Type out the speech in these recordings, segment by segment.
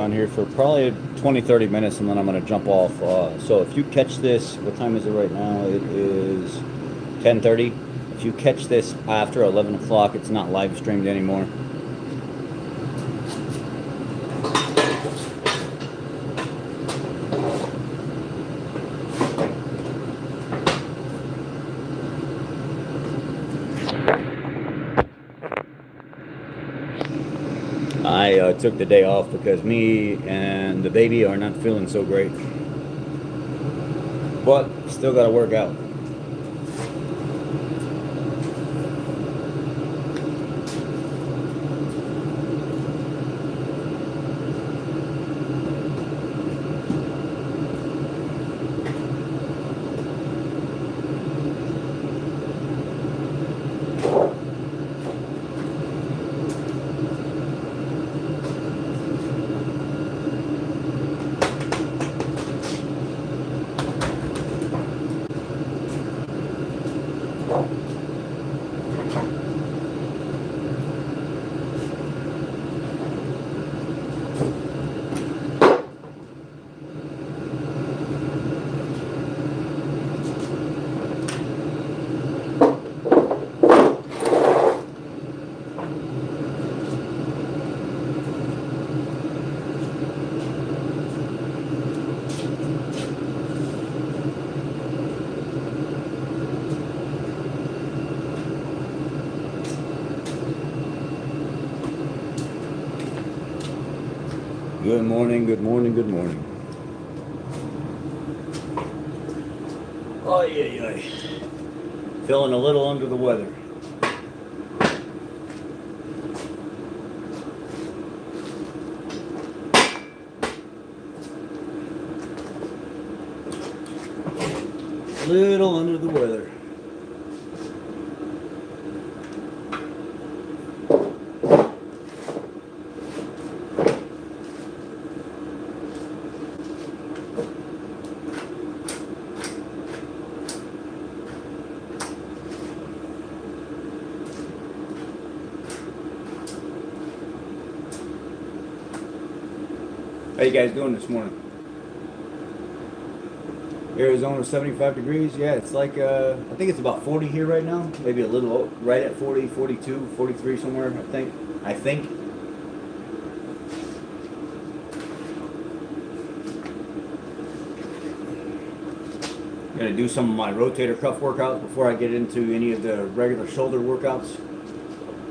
On here for probably 20-30 minutes and then I'm going to jump off. So if you catch this, what time is it right now? It is 10:30. If you catch this after 11 o'clock, it's not live streamed anymore. I took the day off because me and the baby are not feeling so great. But still got to work out. Good morning, good morning, good morning. Oh, yeah. Feeling a little under the weather. Little under the weather. How you guys doing this morning? Arizona 75 degrees. Yeah, it's like I think it's about 40 here right now. Maybe a little right at 40, 42, 43 somewhere, I think. I'm gonna do some of my rotator cuff workouts before I get into any of the regular shoulder workouts.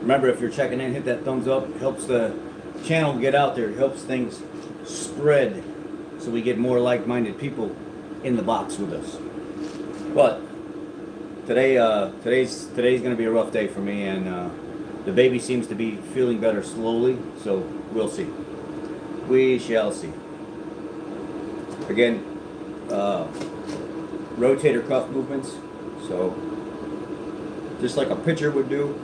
Remember, if you're checking in, hit that thumbs up. It helps the channel get out there. It helps things spread so we get more like-minded people in the box with us. But today's going to be a rough day for me, and the baby seems to be feeling better slowly, so we'll see. We shall see. Again, rotator cuff movements, so just like a pitcher would do.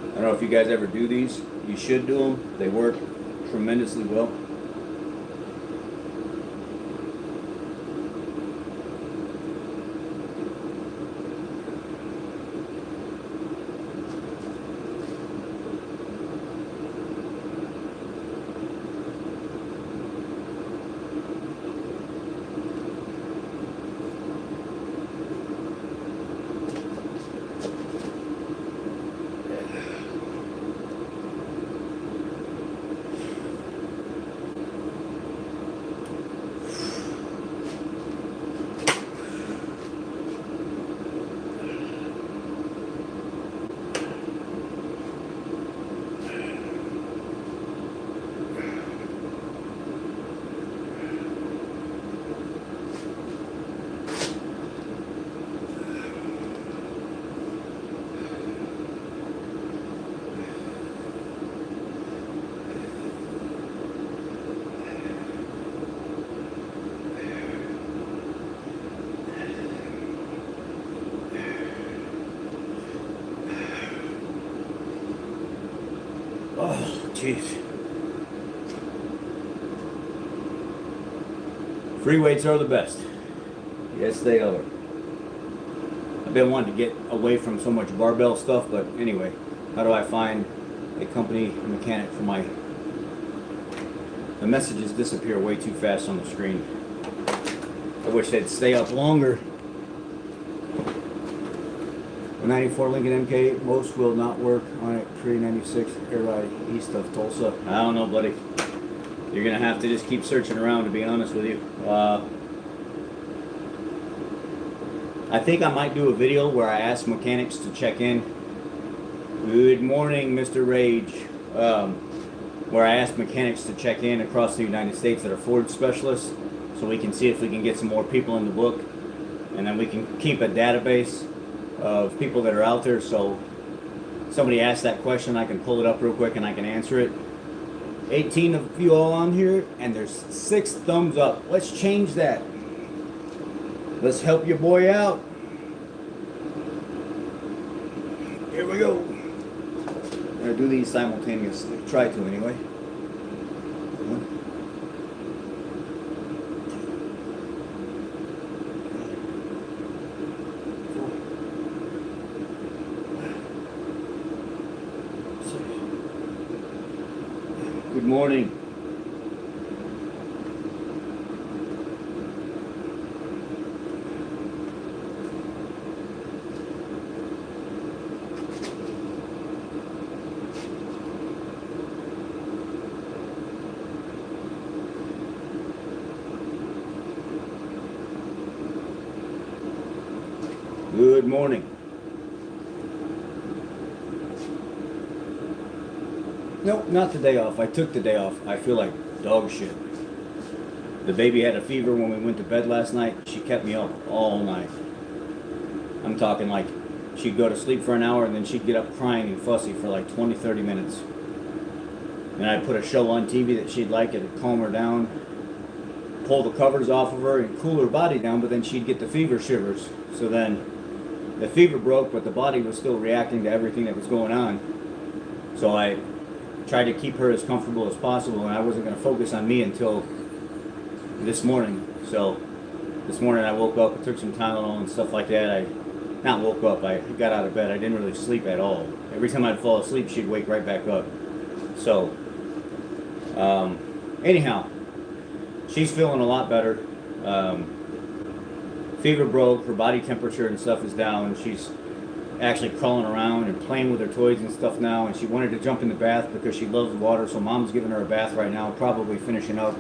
I don't know if you guys ever do these. You should do them. They work tremendously well. jeez. Free weights are the best. Yes, they are. I've been wanting to get away from so much barbell stuff, but anyway, how do I find a company mechanic for my... The messages disappear way too fast on the screen. I wish they'd stay up longer. The 94 Lincoln MK, most will not work on it. Pre-96 air ride east of Tulsa. I don't know, buddy. You're gonna have to just keep searching around, to be honest with you. I think I might do a video where I ask mechanics to check in. Good morning, Mr. Rage. Where I ask mechanics to check in across the United States that are Ford specialists, so we can see if we can get some more people in the book, and then we can keep a database of people that are out there, so somebody asks that question, I can pull it up real quick and I can answer it. 18 of you all on here, and there's 6 thumbs up. Let's change that. Let's help your boy out. Here we go. I'm gonna do these simultaneously. Try to anyway. Good morning. Good morning. Nope, not the day off. I took the day off. I feel like dog shit. The baby had a fever when we went to bed last night. She kept me up all night. I'm talking like she'd go to sleep for an hour and then she'd get up crying and fussy for like 20-30 minutes. And I'd put a show on TV that she'd like, it'd calm her down, pull the covers off of her and cool her body down, but then she'd get the fever shivers. So then the fever broke, but the body was still reacting to everything that was going on. So I tried to keep her as comfortable as possible, and I wasn't going to focus on me until this morning. So this morning I woke up, I took some Tylenol and stuff like that. I got out of bed. I didn't really sleep at all. Every time I'd fall asleep, she'd wake right back up. So anyhow, she's feeling a lot better. Fever broke, her body temperature and stuff is down. She's actually crawling around and playing with her toys and stuff now, and she wanted to jump in the bath because she loves water, so mom's giving her a bath right now, probably finishing up.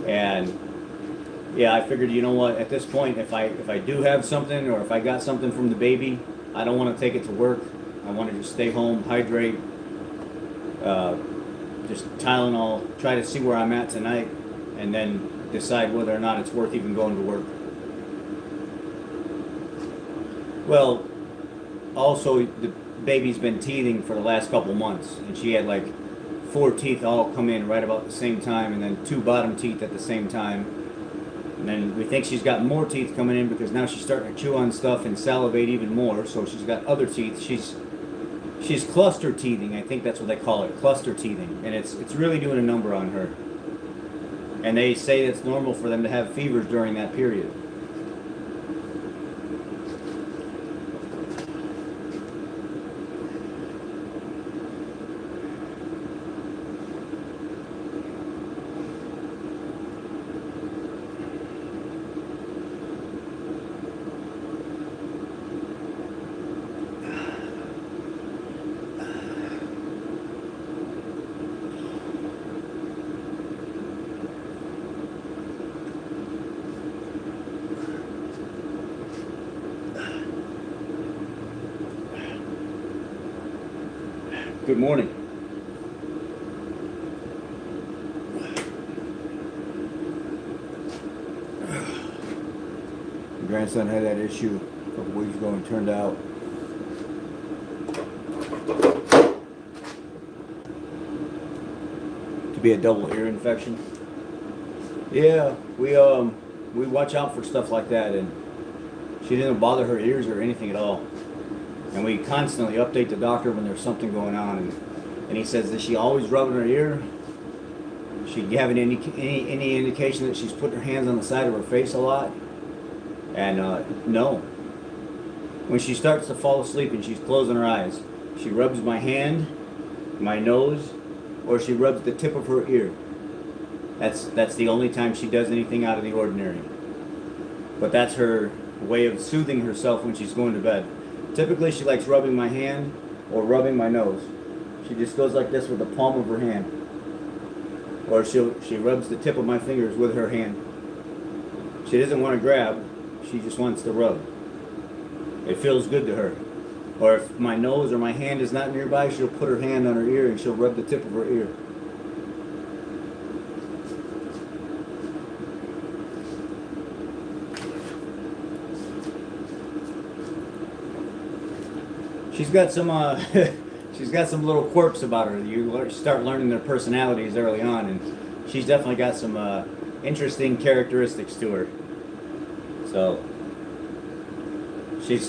And yeah, I figured, you know what, at this point, if I do have something, or if I got something from the baby, I don't want to take it to work. I want to just stay home, hydrate, just Tylenol, try to see where I'm at tonight, and then decide whether or not it's worth even going to work. Well, also, the baby's been teething for the last couple months, and she had like 4 teeth all come in right about the same time, and then 2 bottom teeth at the same time. And then we think she's got more teeth coming in because now she's starting to chew on stuff and salivate even more, so she's got other teeth. She's cluster teething, I think that's what they call it, cluster teething, and it's really doing a number on her. And they say it's normal for them to have fevers during that period. Good morning. My grandson had that issue a couple weeks ago and turned out to be a double ear infection. Yeah, we watch out for stuff like that, and she didn't bother her ears or anything at all. And we constantly update the doctor when there's something going on. And And he says, "Is she always rubbing her ear? She having any indication that she's putting her hands on the side of her face a lot?" And no. When she starts to fall asleep and she's closing her eyes, she rubs my hand, my nose, or she rubs the tip of her ear. That's the only time she does anything out of the ordinary. But that's her way of soothing herself when she's going to bed. Typically, she likes rubbing my hand or rubbing my nose. She just goes like this with the palm of her hand. Or she rubs the tip of my fingers with her hand. She doesn't want to grab, she just wants to rub. It feels good to her. Or if my nose or my hand is not nearby, she'll put her hand on her ear and she'll rub the tip of her ear. She's got some she's got some little quirks about her. You start learning their personalities early on, and she's definitely got some interesting characteristics to her. So she's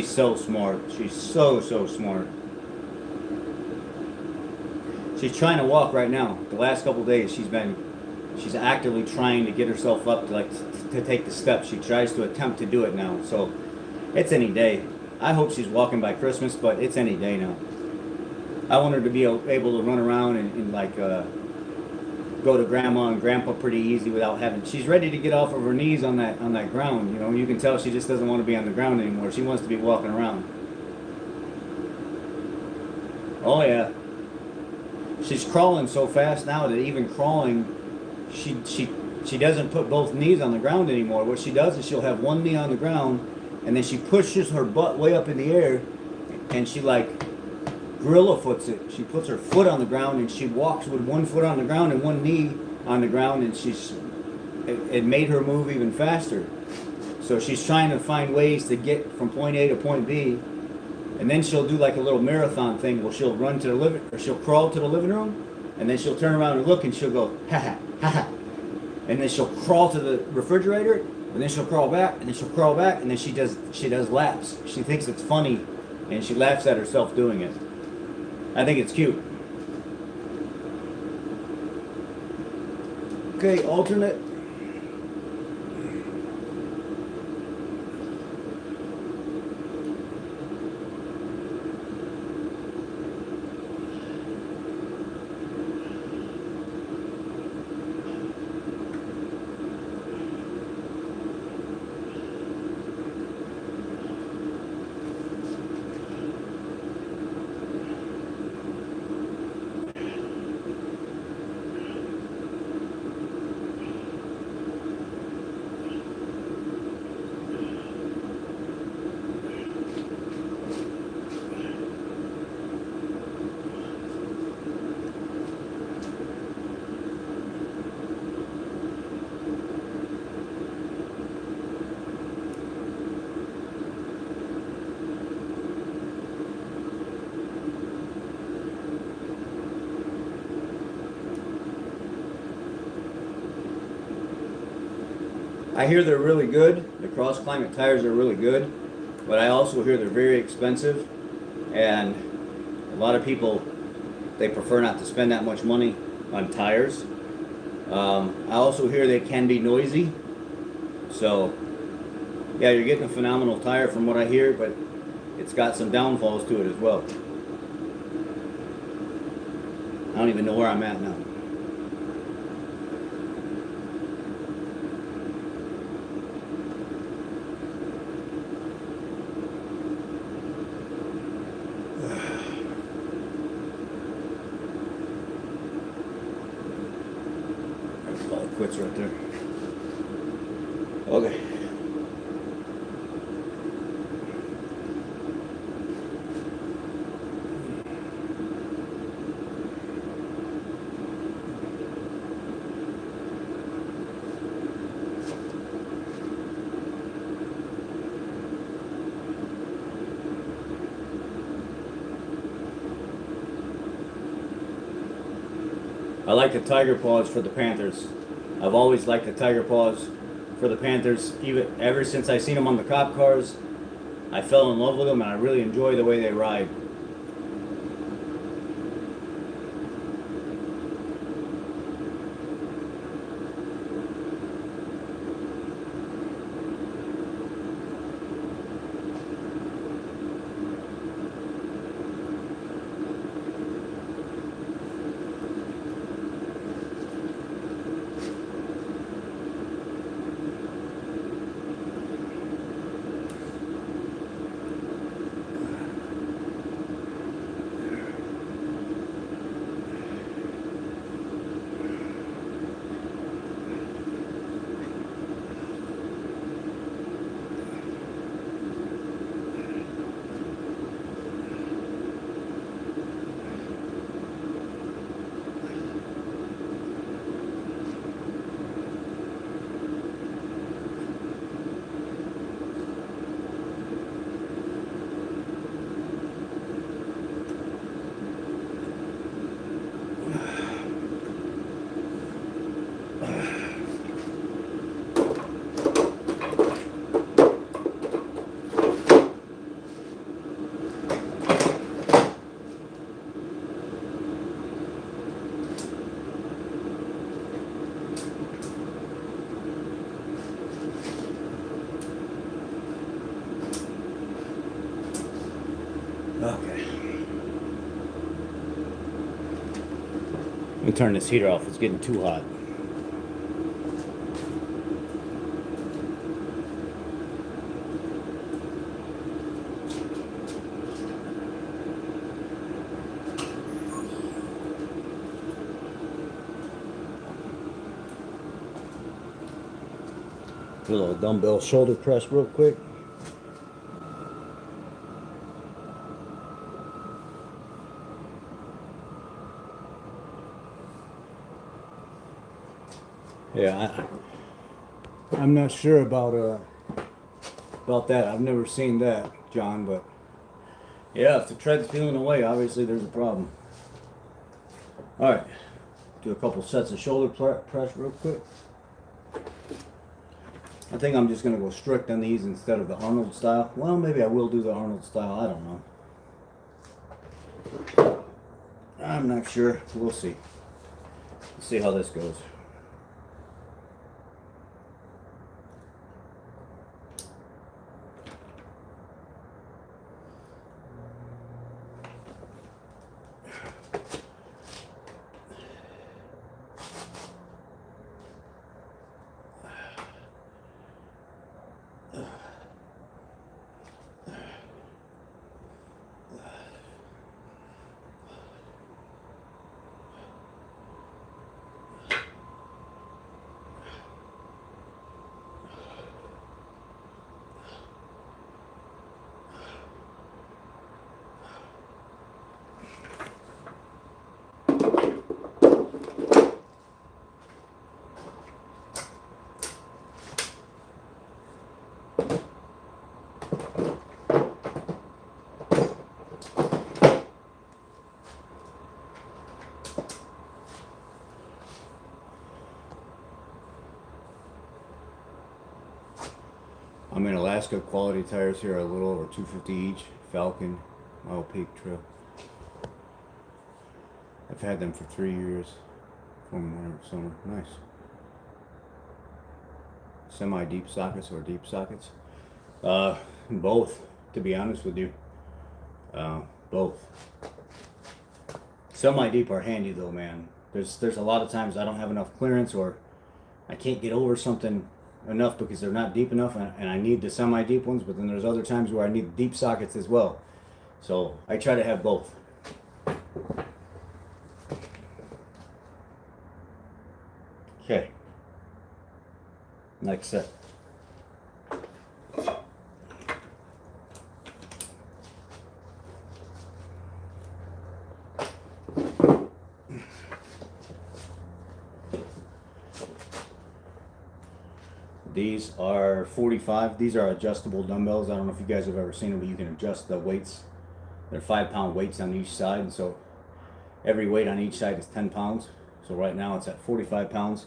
so smart. She's so smart. She's trying to walk right now. The last couple of days, she's actively trying to get herself up to take the steps. She tries to attempt to do it now. So it's any day. I hope she's walking by Christmas, but it's any day now. I want her to be able to run around and go to grandma and grandpa pretty easy without having. She's ready to get off of her knees on that ground. You know, you can tell she just doesn't want to be on the ground anymore. She wants to be walking around. Oh yeah. She's crawling so fast now that even crawling, she doesn't put both knees on the ground anymore. What she does is she'll have one knee on the ground, and then she pushes her butt way up in the air, and she like gorilla foots it. She puts her foot on the ground and she walks with one foot on the ground and one knee on the ground, and it made her move even faster. So she's trying to find ways to get from point A to point B, and then she'll do like a little marathon thing where she'll run to the she'll crawl to the living room, and then she'll turn around and look and she'll go ha ha ha ha, and then she'll crawl to the refrigerator, and then she'll crawl back, and then she'll crawl back, and then she does laps. She thinks it's funny, and she laughs at herself doing it. I think it's cute. Okay, alternate. I hear they're really good. The cross climate tires are really good, but I also hear they're very expensive, and a lot of people, they prefer not to spend that much money on tires. I also hear they can be noisy. So yeah, you're getting a phenomenal tire from what I hear, but it's got some downfalls to it as well. I don't even know where I'm at now. Quits right there. Okay. I like the Tiger Paws for the Panthers. I've always liked the Tiger Paws for the Panthers. Even ever since I seen them on the cop cars, I fell in love with them, and I really enjoy the way they ride. Let me turn this heater off. It's getting too hot. Do a little dumbbell shoulder press real quick. Yeah, I'm not sure about that. I've never seen that, John, but yeah, if the tread's peeling away, obviously there's a problem. All right, do a couple sets of shoulder press real quick. I think I'm just gonna go strict on these instead of the Arnold style. Well, maybe I will do the Arnold style. I don't know. I'm not sure. We'll see. Let's see how this goes. I'm in Alaska. Quality tires here are a little over $250 each. Falcon, Mile Peak Trail. I've had them for 3 years. From winter to summer. Nice. Semi-deep sockets or deep sockets? Both, to be honest with you. Both. Semi-deep are handy though, man. There's a lot of times I don't have enough clearance or I can't get over something enough because they're not deep enough and I need the semi-deep ones, but then there's other times where I need deep sockets as well. So I try to have both. Okay. Next set. These are 45. These are adjustable dumbbells. I don't know if you guys have ever seen them, but you can adjust the weights. They're 5-pound weights on each side, and so every weight on each side is 10 pounds. So right now it's at 45 pounds.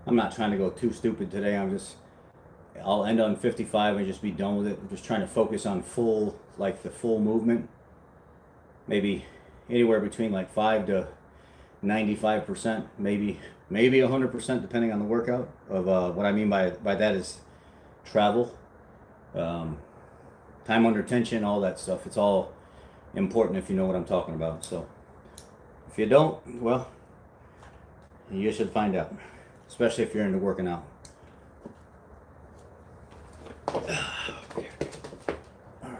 I'm not trying to go too stupid today. I'll end on 55 and just be done with it. I'm just trying to focus on the full movement. Maybe anywhere between like 5 to 95%, maybe 100%, depending on the workout. Of what I mean by that is travel, time under tension, all that stuff. It's all important if you know what I'm talking about. So if you don't, well, you should find out, especially if you're into working out. Okay. All right.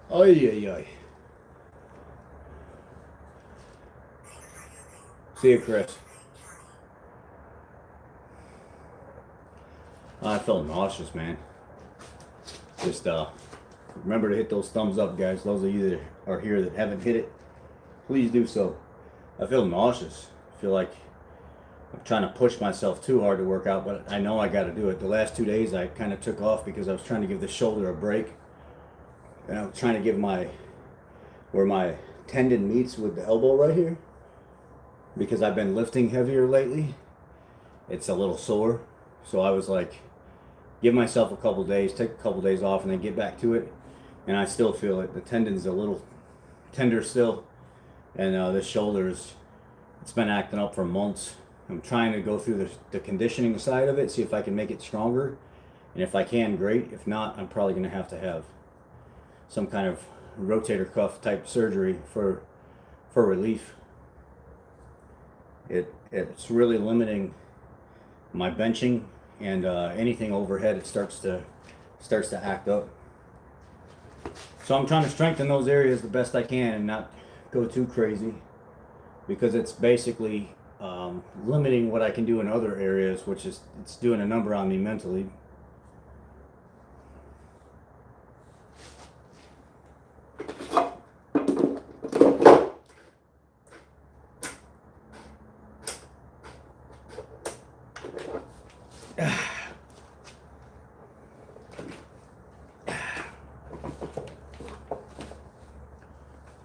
Oy, oy, oy. See you, Chris. I felt nauseous, man. Just remember to hit those thumbs up, guys. Those of you that are here that haven't hit it, please do so. I feel nauseous. I feel like I'm trying to push myself too hard to work out, but I know I got to do it. The last 2 days I kind of took off because I was trying to give the shoulder a break, and I was trying to give where my tendon meets with the elbow right here, because I've been lifting heavier lately. It's a little sore, so I was like, give myself a couple days, take a couple days off, and then get back to it. And I still feel it. The tendon's a little tender still, and this shoulder's, it's been acting up for months. I'm trying to go through the conditioning side of it, see if I can make it stronger, and if I can, great. If not, I'm probably going to have some kind of rotator cuff type surgery for relief. It's really limiting my benching, and anything overhead, it starts to act up. So I'm trying to strengthen those areas the best I can and not go too crazy, because it's basically limiting what I can do in other areas, which is, it's doing a number on me mentally.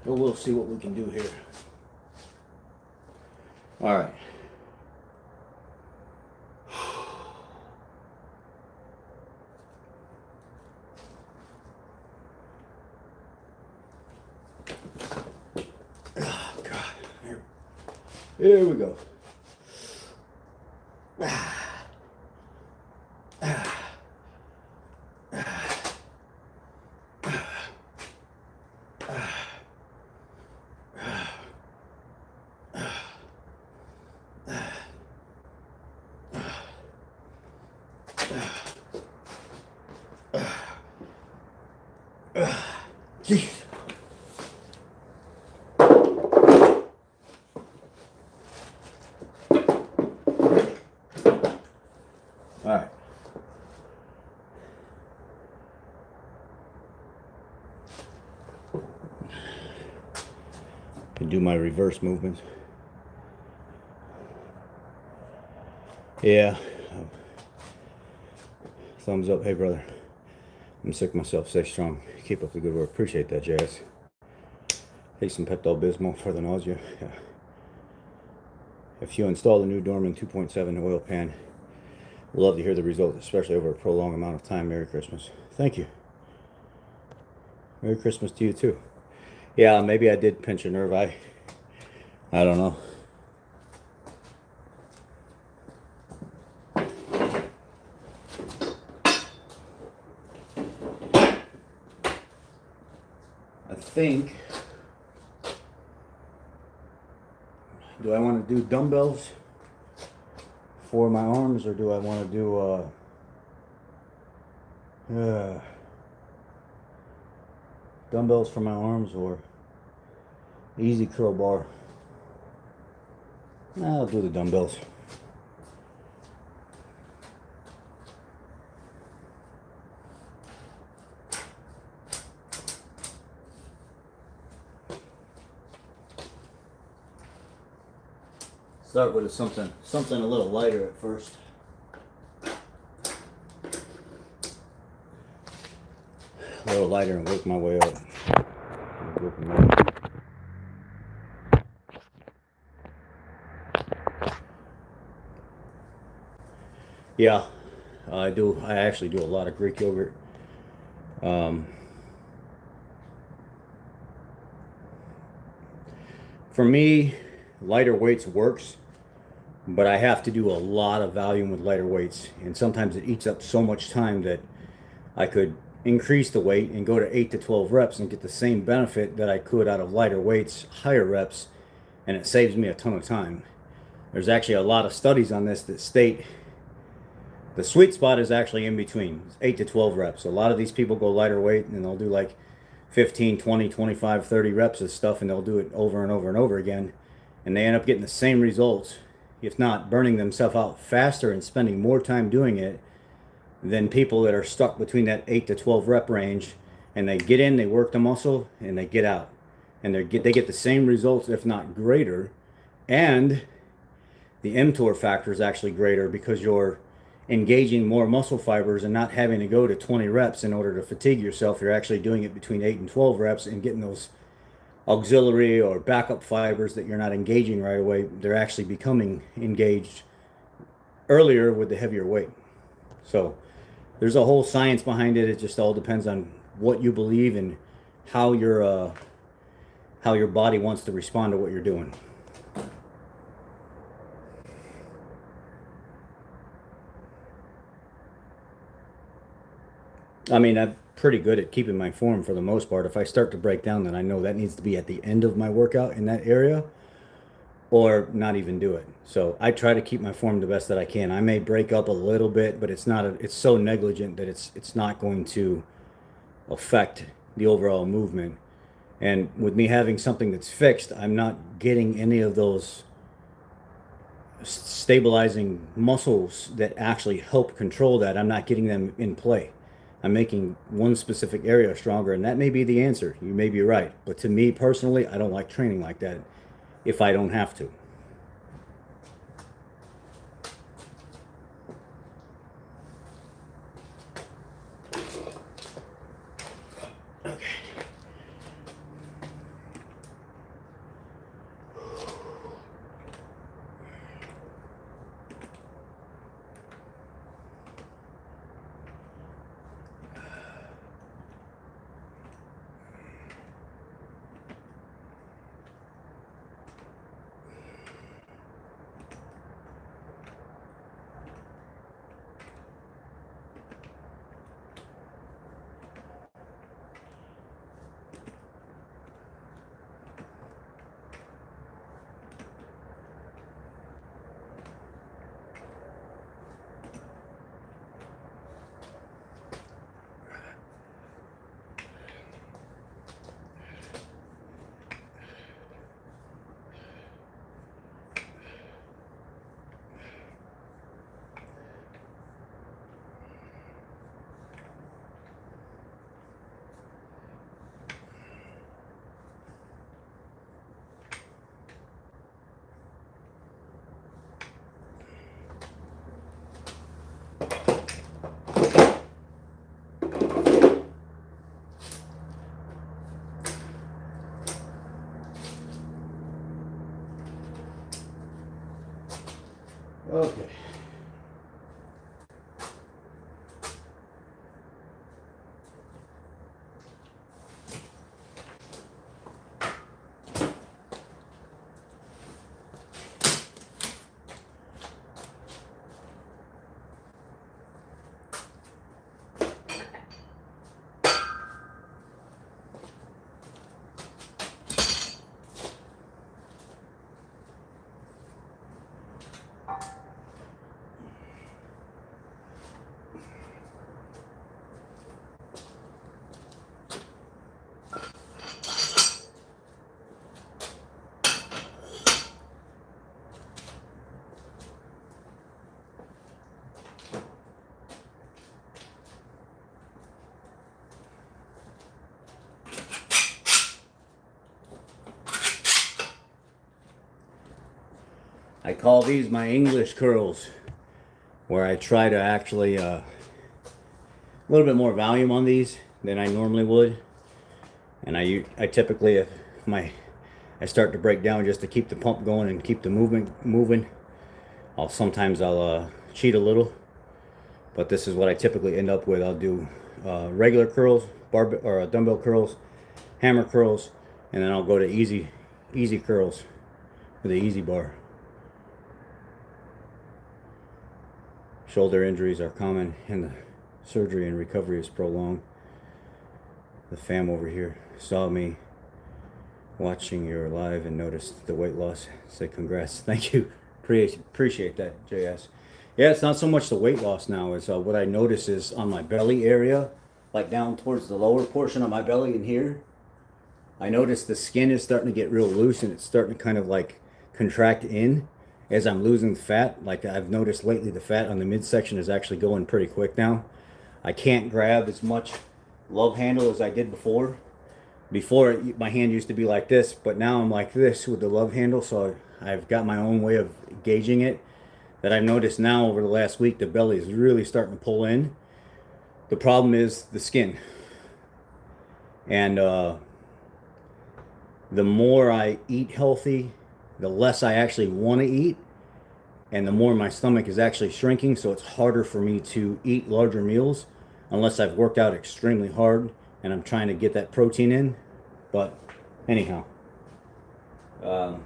But we'll see what we can do here. All right. Oh, God. Here we go. Jeez. All right. Can do my reverse movements. Yeah. Thumbs up. Hey, brother. I'm sick myself. Stay strong. Keep up the good work. Appreciate that, Jazz. Take some Pepto-Bismol for the nausea. Yeah. If you install the new Dorman 2.7 oil pan, we'd love to hear the results, especially over a prolonged amount of time. Merry Christmas. Thank you. Merry Christmas to you, too. Yeah, maybe I did pinch a nerve. I don't know. I think, do I want to do dumbbells for my arms, or do I want to do dumbbells for my arms, or easy curl bar? I'll do the dumbbells. Start with something a little lighter at first. A little lighter and work my way up. Yeah, I do. I actually do a lot of Greek yogurt. For me, lighter weights works, but I have to do a lot of volume with lighter weights, and sometimes it eats up so much time that I could increase the weight and go to 8 to 12 reps and get the same benefit that I could out of lighter weights, higher reps, and it saves me a ton of time. There's actually a lot of studies on this that state the sweet spot is actually in between 8 to 12 reps. A lot of these people go lighter weight and they'll do like 15, 20, 25, 30 reps of stuff, and they'll do it over and over and over again, and they end up getting the same results, if not burning themselves out faster and spending more time doing it than people that are stuck between that 8 to 12 rep range, and they get in, they work the muscle, and they get out, and they get the same results, if not greater, and the mTOR factor is actually greater because you're engaging more muscle fibers and not having to go to 20 reps in order to fatigue yourself. You're actually doing it between 8 and 12 reps and getting those auxiliary or backup fibers that you're not engaging right away. They're actually becoming engaged earlier with the heavier weight. So there's a whole science behind it. It just all depends on what you believe and how your body wants to respond to what you're doing. I mean, I'm pretty good at keeping my form for the most part. If I start to break down, then I know that needs to be at the end of my workout in that area or not even do it. So I try to keep my form the best that I can. I may break up a little bit, but it's so negligent that it's not going to affect the overall movement. And with me having something that's fixed, I'm not getting any of those stabilizing muscles that actually help control that. I'm not getting them in play. I'm making one specific area stronger, and that may be the answer. You may be right. But to me personally, I don't like training like that if I don't have to. Okay. I call these my English curls, where I try to actually a little bit more volume on these than I normally would. And I typically, if I start to break down just to keep the pump going and keep the movement moving, sometimes I'll cheat a little, but this is what I typically end up with. I'll do regular curls, dumbbell curls, hammer curls, and then I'll go to easy curls with the easy bar. Shoulder injuries are common and the surgery and recovery is prolonged. The fam over here saw me watching your live and noticed the weight loss. Said congrats. Thank you. Appreciate that, JS. Yeah, it's not so much the weight loss now. It's what I notice is on my belly area, like down towards the lower portion of my belly in here. I notice the skin is starting to get real loose and it's starting to kind of like contract in as I'm losing fat. Like I've noticed lately, the fat on the midsection is actually going pretty quick now. I can't grab as much love handle as I did before. Before, my hand used to be like this, but now I'm like this with the love handle, so I've got my own way of gauging it that I've noticed now over the last week. The belly is really starting to pull in. The problem is the skin. And the more I eat healthy, the less I actually want to eat, and the more my stomach is actually shrinking, so it's harder for me to eat larger meals unless I've worked out extremely hard and I'm trying to get that protein in. But anyhow, um,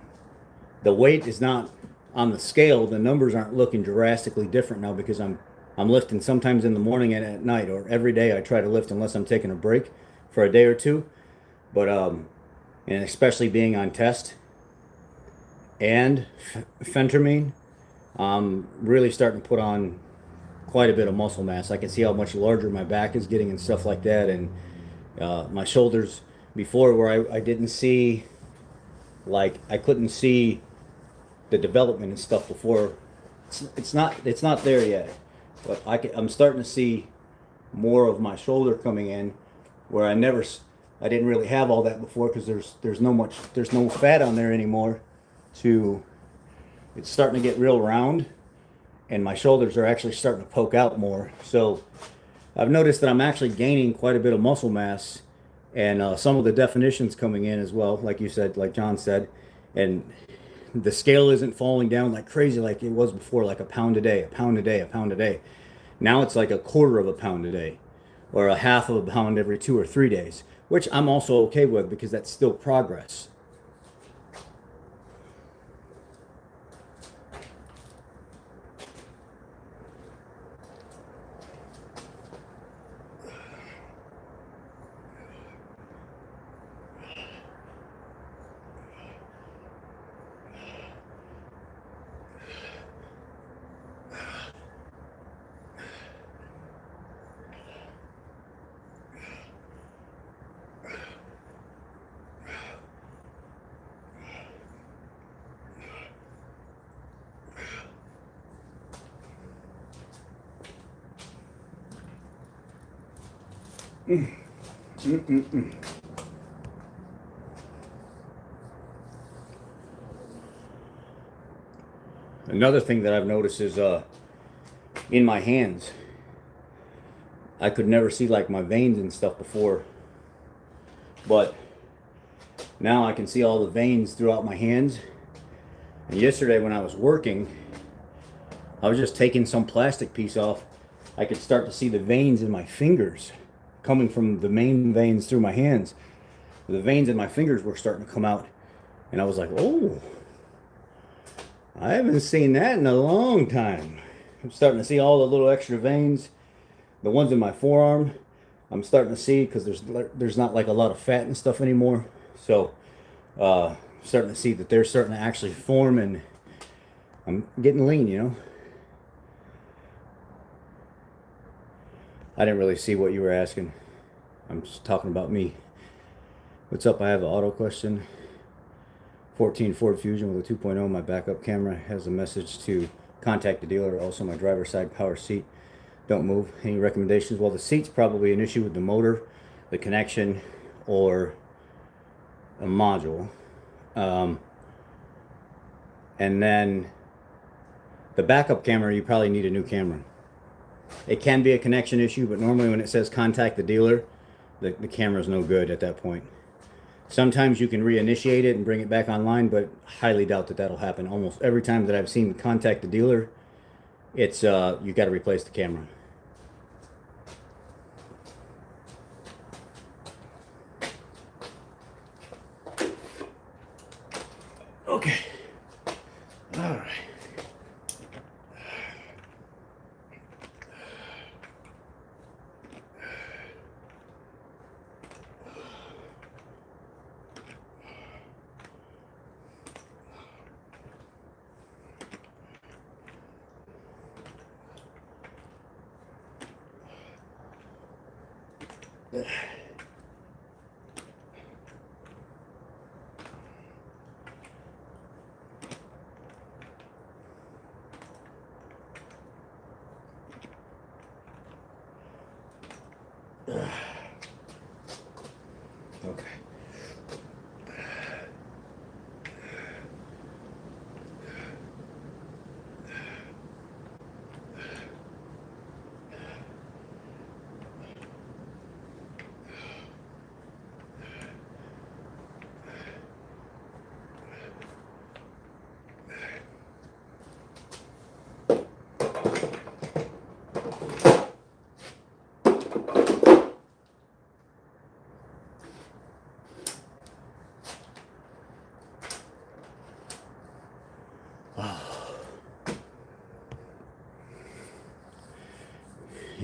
the weight is not on the scale. The numbers aren't looking drastically different now because I'm lifting sometimes in the morning and at night, or every day I try to lift unless I'm taking a break for a day or two. But and especially being on test and phentermine, I'm really starting to put on quite a bit of muscle mass. I can see how much larger my back is getting and stuff like that, and my shoulders before where I didn't see, like I couldn't see the development and stuff before. It's not there yet, but I'm starting to see more of my shoulder coming in where I didn't really have all that before because there's no fat on there anymore. To It's starting to get real round, and my shoulders are actually starting to poke out more. So I've noticed that I'm actually gaining quite a bit of muscle mass, and some of the definitions coming in as well, like you said, like John said, and the scale isn't falling down like crazy like it was before, like a pound a day, a pound a day, a pound a day. Now it's like a quarter of a pound a day, or a half of a pound every 2 or 3 days, which I'm also okay with because that's still progress. Another thing that I've noticed is in my hands. I could never see like my veins and stuff before, but now I can see all the veins throughout my hands. And yesterday when I was working, I was just taking some plastic piece off. I could start to see the veins in my fingers coming from the main veins through my hands. The veins in my fingers were starting to come out, and I was like, oh, I haven't seen that in a long time. I'm starting to see all the little extra veins. The ones in my forearm, I'm starting to see because there's not like a lot of fat and stuff anymore. So, starting to see that they're starting to actually form, and I'm getting lean, you know. I didn't really see what you were asking. I'm just talking about me. What's up? I have an auto question. 14 Ford Fusion with a 2.0. My backup camera has a message to contact the dealer. Also, my driver's side power seat. Don't move. Any recommendations? Well, the seat's probably an issue with the motor, the connection, or a module. And then the backup camera, you probably need a new camera. It can be a connection issue, but normally when it says contact the dealer, the camera's no good at that point. Sometimes you can reinitiate it and bring it back online, but highly doubt that that'll happen. Almost every time that I've seen contact the dealer, it's you got to replace the camera. Okay. All right. Okay.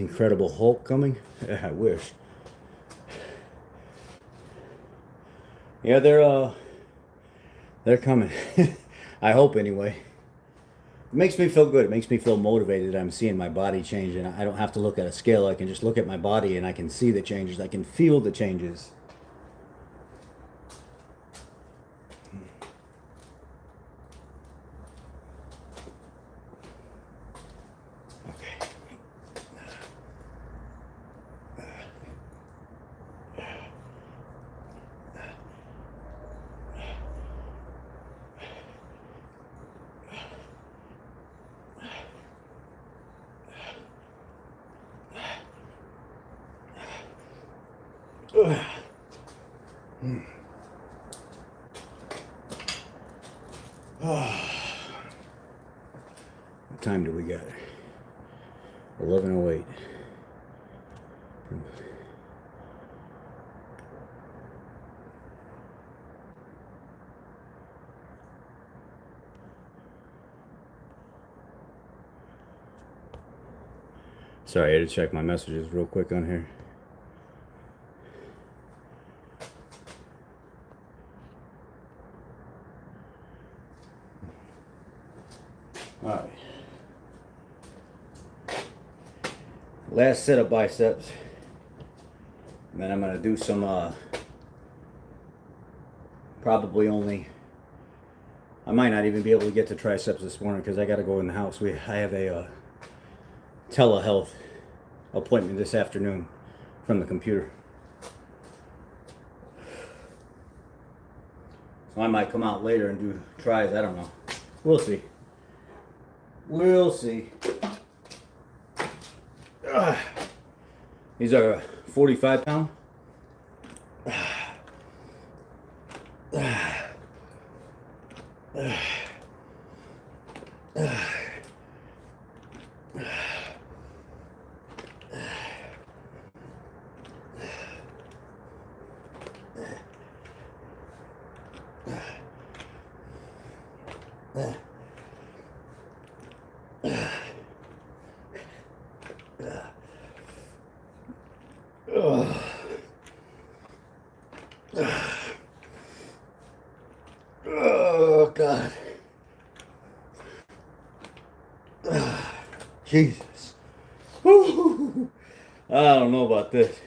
Incredible Hulk coming? I wish. Yeah, they're coming. I hope anyway. It makes me feel good. It makes me feel motivated. I'm seeing my body change, and I don't have to look at a scale. I can just look at my body, and I can see the changes. I can feel the changes. What time do we got? 11:08. Sorry, I had to check my messages real quick on here. All right. Last set of biceps. And then I'm going to do some, probably only, I might not even be able to get to triceps this morning because I got to go in the house. I have a telehealth appointment this afternoon from the computer. So I might come out later and do tries. I don't know. We'll see. We'll see. These are 45 pound. Oh God. Jesus. Woo. I don't know about this.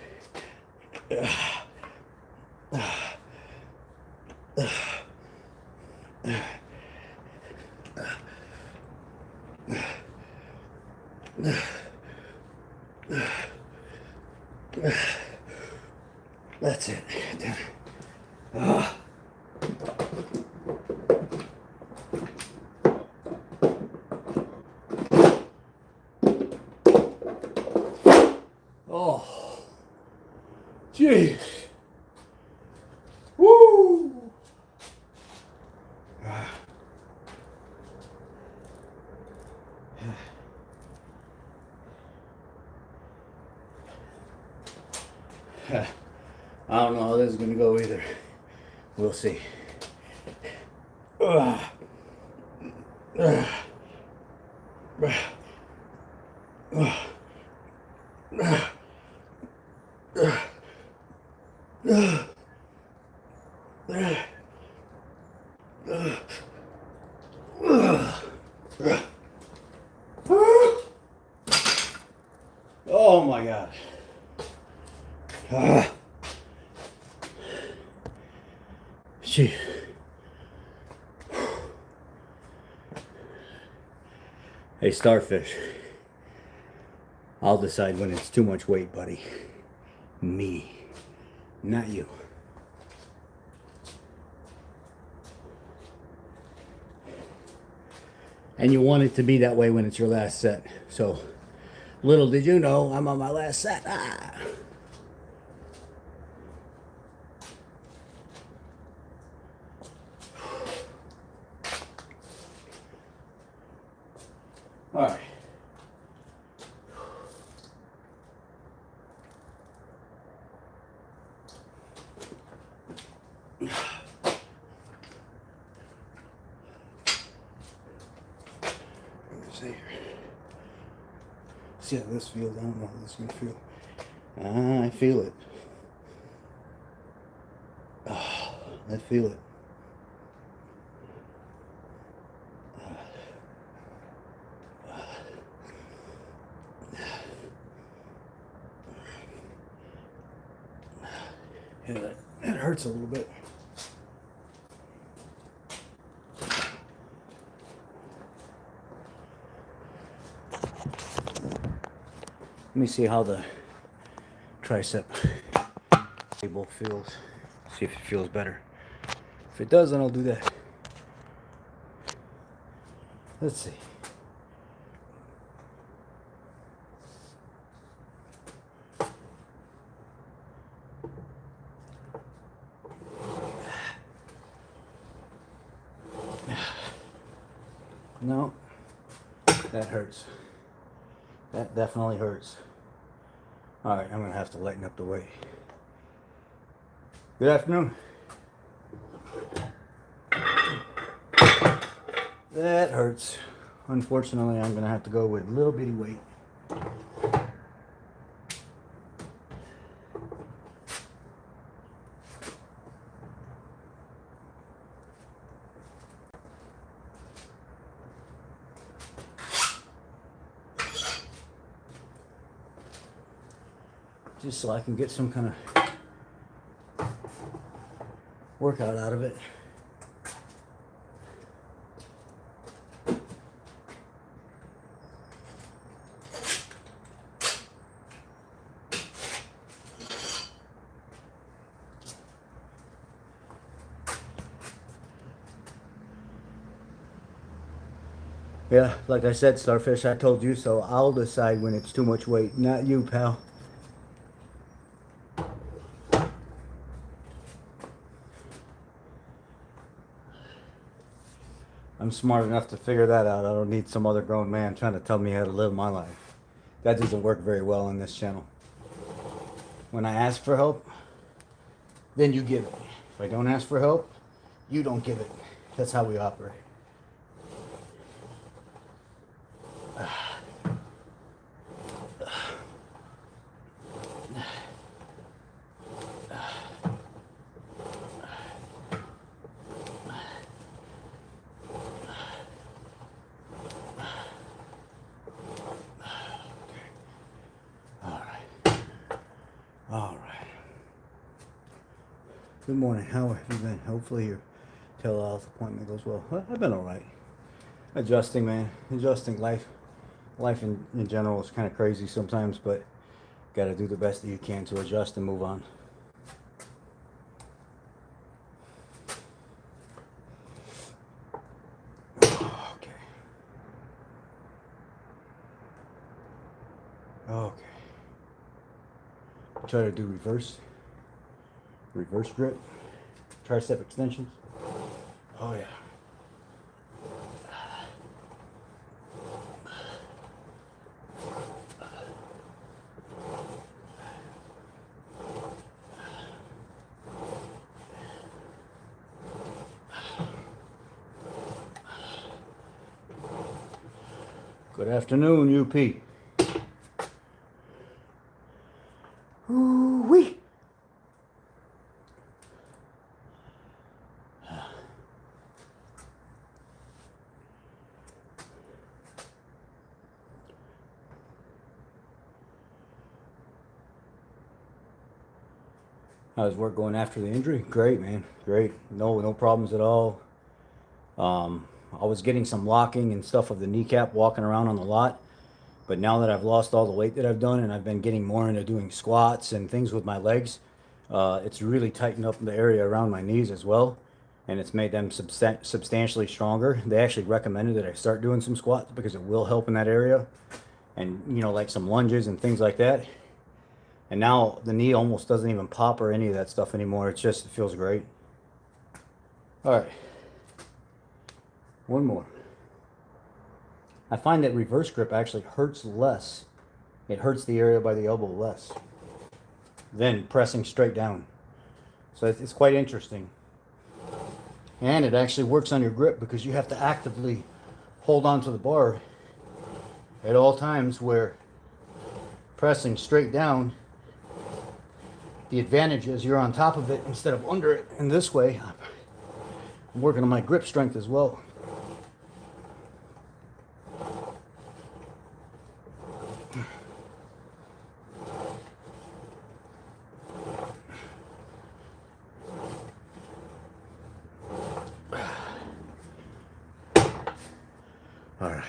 That's it. Oh, jeez. Woo. I don't know how this is going to go either. We'll see. Oh my God. Gee. Hey, Starfish. I'll decide when it's too much weight, buddy. Me. Not you. And you want it to be that way when it's your last set. So, little did you know, I'm on my last set. All right. See how this feels. I don't know how this is going to feel. I feel it. Oh, I feel it. Yeah, that hurts a little bit. Let me see how the tricep cable feels. See if it feels better. If it does, then I'll do that. Let's see. No, that hurts. That definitely hurts. All right, I'm gonna have to lighten up the weight. Good afternoon. That hurts. Unfortunately, I'm gonna have to go with little bitty weight. Just so I can get some kind of workout out of it. Yeah, like I said, Starfish, I told you so. I'll decide when it's too much weight, not you, pal. I'm smart enough to figure that out. I don't need some other grown man trying to tell me how to live my life. That doesn't work very well on this channel. When I ask for help, then you give it. If I don't ask for help, you don't give it. That's how we operate. All right. Good morning. How have you been? Hopefully your telehealth appointment goes well. I've been all right. Adjusting, man. Adjusting. Life in general is kind of crazy sometimes, but got to do the best that you can to adjust and move on. Okay. Okay. Try to do reverse grip, tricep extensions. Oh yeah. Good afternoon, UP. Ooh-wee. How's work going after the injury? Great, man. Great. No problems at all. I was getting some locking and stuff of the kneecap walking around on the lot. But now that I've lost all the weight that I've done and I've been getting more into doing squats and things with my legs, it's really tightened up the area around my knees as well. And it's made them substantially stronger. They actually recommended that I start doing some squats because it will help in that area. And, you know, like some lunges and things like that. And now the knee almost doesn't even pop or any of that stuff anymore. It feels great. All right. One more. I find that reverse grip actually hurts less. It hurts the area by the elbow less than pressing straight down. So it's quite interesting. And it actually works on your grip because you have to actively hold on to the bar at all times, where pressing straight down, the advantage is you're on top of it instead of under it. And this way, I'm working on my grip strength as well. All right.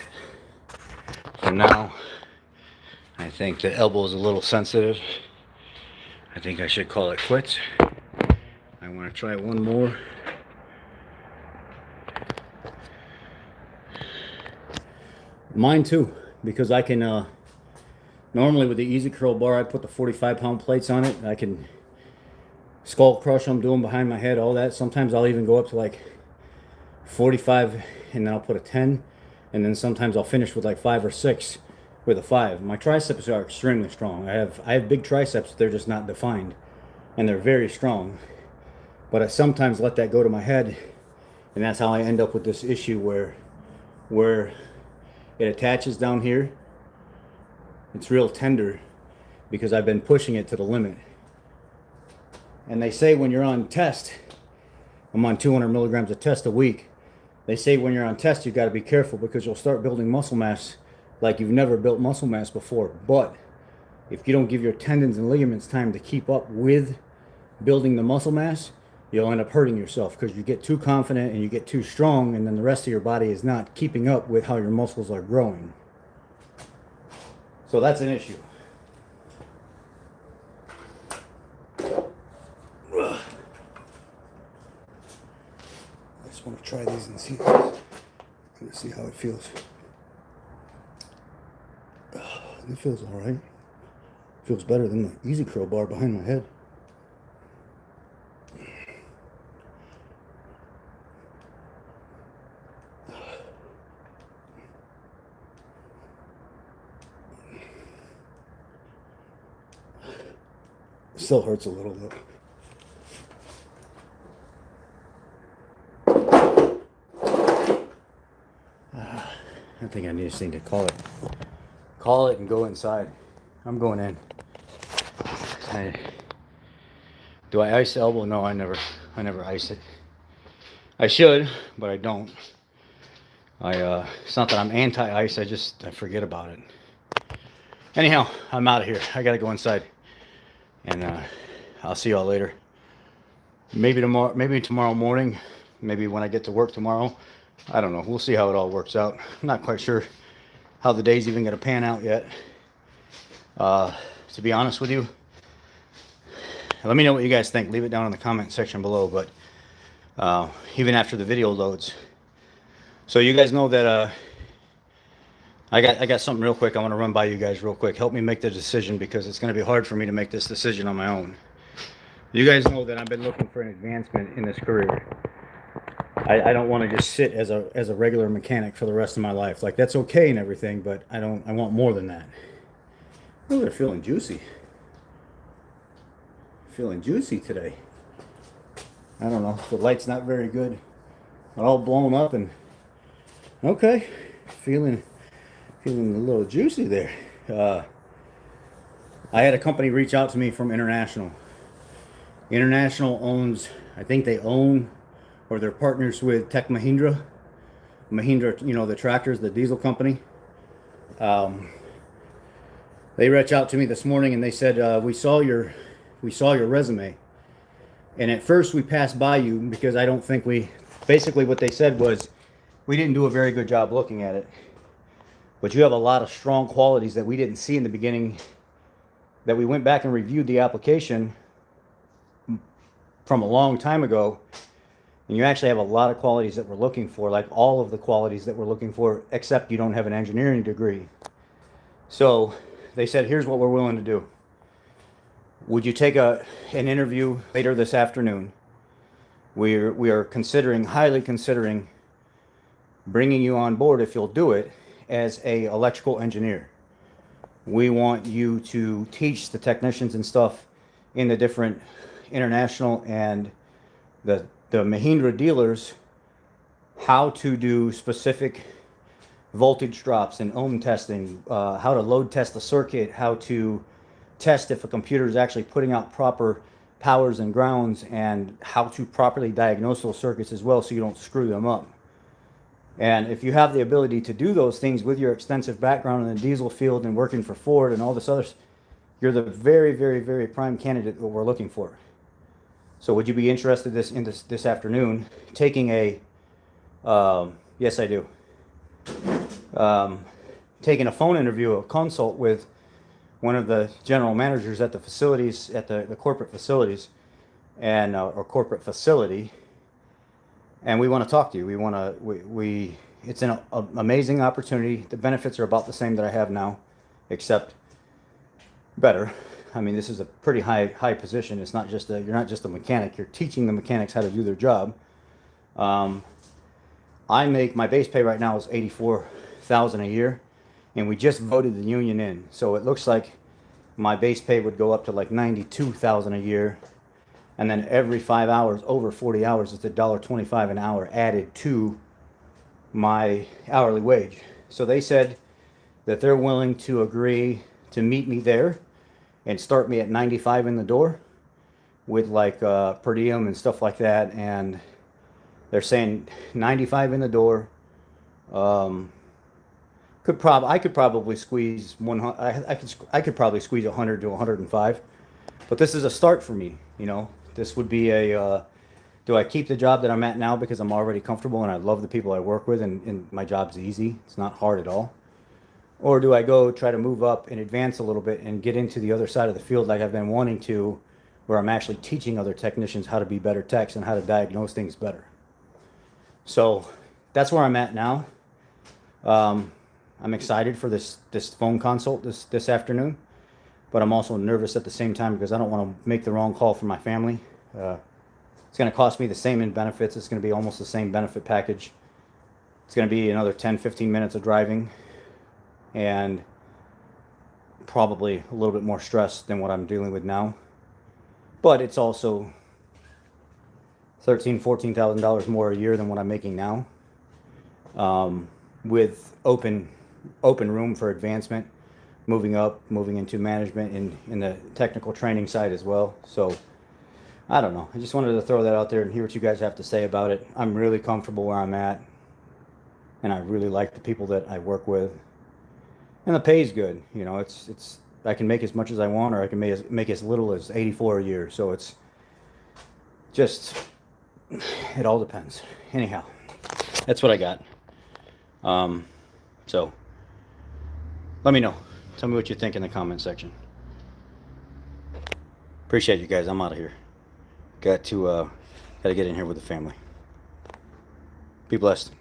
So now I think the elbow is a little sensitive. I think I should call it quits. I want to try one more. Mine too, because I can, normally with the Easy Curl bar, I put the 45-pound plates on it. I can skull crush them, do them behind my head, all that. Sometimes I'll even go up to like 45 and then I'll put a 10. And then sometimes I'll finish with like 5 or 6 with a 5. My triceps are extremely strong. I have big triceps, they're just not defined. And they're very strong. But I sometimes let that go to my head. And that's how I end up with this issue where it attaches down here. It's real tender because I've been pushing it to the limit. And they say when you're on test, I'm on 200 milligrams of test a week. They say when you're on test, you've got to be careful because you'll start building muscle mass like you've never built muscle mass before. But if you don't give your tendons and ligaments time to keep up with building the muscle mass, you'll end up hurting yourself because you get too confident and you get too strong, and then the rest of your body is not keeping up with how your muscles are growing. So that's an issue. I just want to try these and see how it feels. It feels all right. Feels better than the Easy Curl bar behind my head. Still hurts a little though. I think I just need to call it and go inside. I'm going in. Do I ice the elbow? No, I never ice it. I should, but I don't. It's not that I'm anti-ice, I forget about it. Anyhow, I'm out of here. I gotta go inside. And I'll see y'all later. Maybe tomorrow morning, maybe when I get to work tomorrow. I don't know. We'll see how it all works out. I'm not quite sure how the day's even going to pan out yet. To be honest with you, let me know what you guys think. Leave it down in the comment section below. But even after the video loads, so you guys know that I got something real quick I want to run by you guys real quick. Help me make the decision because it's going to be hard for me to make this decision on my own. You guys know that I've been looking for an advancement in this career. I don't want to just sit as a regular mechanic for the rest of my life. Like, that's okay and everything, but I want more than that. Oh, they're feeling juicy. Feeling juicy today. I don't know. The light's not very good. All blown up and okay. Feeling a little juicy there. I had a company reach out to me from International. International owns, I think they own, or they're partners with Tech Mahindra. Mahindra, you know, the tractors, the diesel company. They reached out to me this morning and they said, we saw your resume. And at first we passed by you because I don't think basically what they said was, we didn't do a very good job looking at it. But you have a lot of strong qualities that we didn't see in the beginning, that we went back and reviewed the application from a long time ago. And you actually have a lot of qualities that we're looking for, like all of the qualities that we're looking for, except you don't have an engineering degree. So they said, here's what we're willing to do. Would you take an interview later this afternoon? We are highly considering bringing you on board, if you'll do it, as an electrical engineer. We want you to teach the technicians and stuff in the different International and the Mahindra dealers how to do specific voltage drops and ohm testing, how to load test the circuit, how to test if a computer is actually putting out proper powers and grounds, and how to properly diagnose those circuits as well so you don't screw them up. And if you have the ability to do those things with your extensive background in the diesel field and working for Ford and all this other, you're the very, very, very prime candidate that we're looking for. So would you be interested in this afternoon taking a, yes I do, taking a phone interview, a consult with one of the general managers at the facilities, at the corporate facilities, and or corporate facility, and we want to talk to you. We want to, it's an amazing opportunity. The benefits are about the same that I have now, except better. I mean, this is a pretty high position. It's not just you're not just a mechanic. You're teaching the mechanics how to do their job. I make, my base pay right now is $84,000 a year, and we just voted the union in. So it looks like my base pay would go up to like $92,000 a year, and then every 5 hours over 40 hours it's $1.25 an hour added to my hourly wage. So they said that they're willing to agree to meet me there and start me at 95 in the door with like per diem and stuff like that. And they're saying 95 in the door. I could probably squeeze 100. I could probably squeeze 100 to 105. But this is a start for me. You know, this would be a. Do I keep the job that I'm at now because I'm already comfortable and I love the people I work with and my job's easy? It's not hard at all. Or do I go try to move up and advance a little bit and get into the other side of the field like I've been wanting to, where I'm actually teaching other technicians how to be better techs and how to diagnose things better? So that's where I'm at now. I'm excited for this phone consult this afternoon, but I'm also nervous at the same time because I don't want to make the wrong call for my family. It's going to cost me the same in benefits. It's going to be almost the same benefit package. It's going to be another 10-15 minutes of driving, and probably a little bit more stress than what I'm dealing with now. But it's also $13,000-$14,000 more a year than what I'm making now, with open room for advancement, moving up, moving into management in the technical training side as well. So I don't know. I just wanted to throw that out there and hear what you guys have to say about it. I'm really comfortable where I'm at, and I really like the people that I work with. And the pay's good. You know, it's I can make as much as I want, or I can make as little as 84 a year. So it's just, it all depends. Anyhow, that's what I got. So let me know. Tell me what you think in the comment section. Appreciate you guys. I'm out of here. Got to get in here with the family. Be blessed.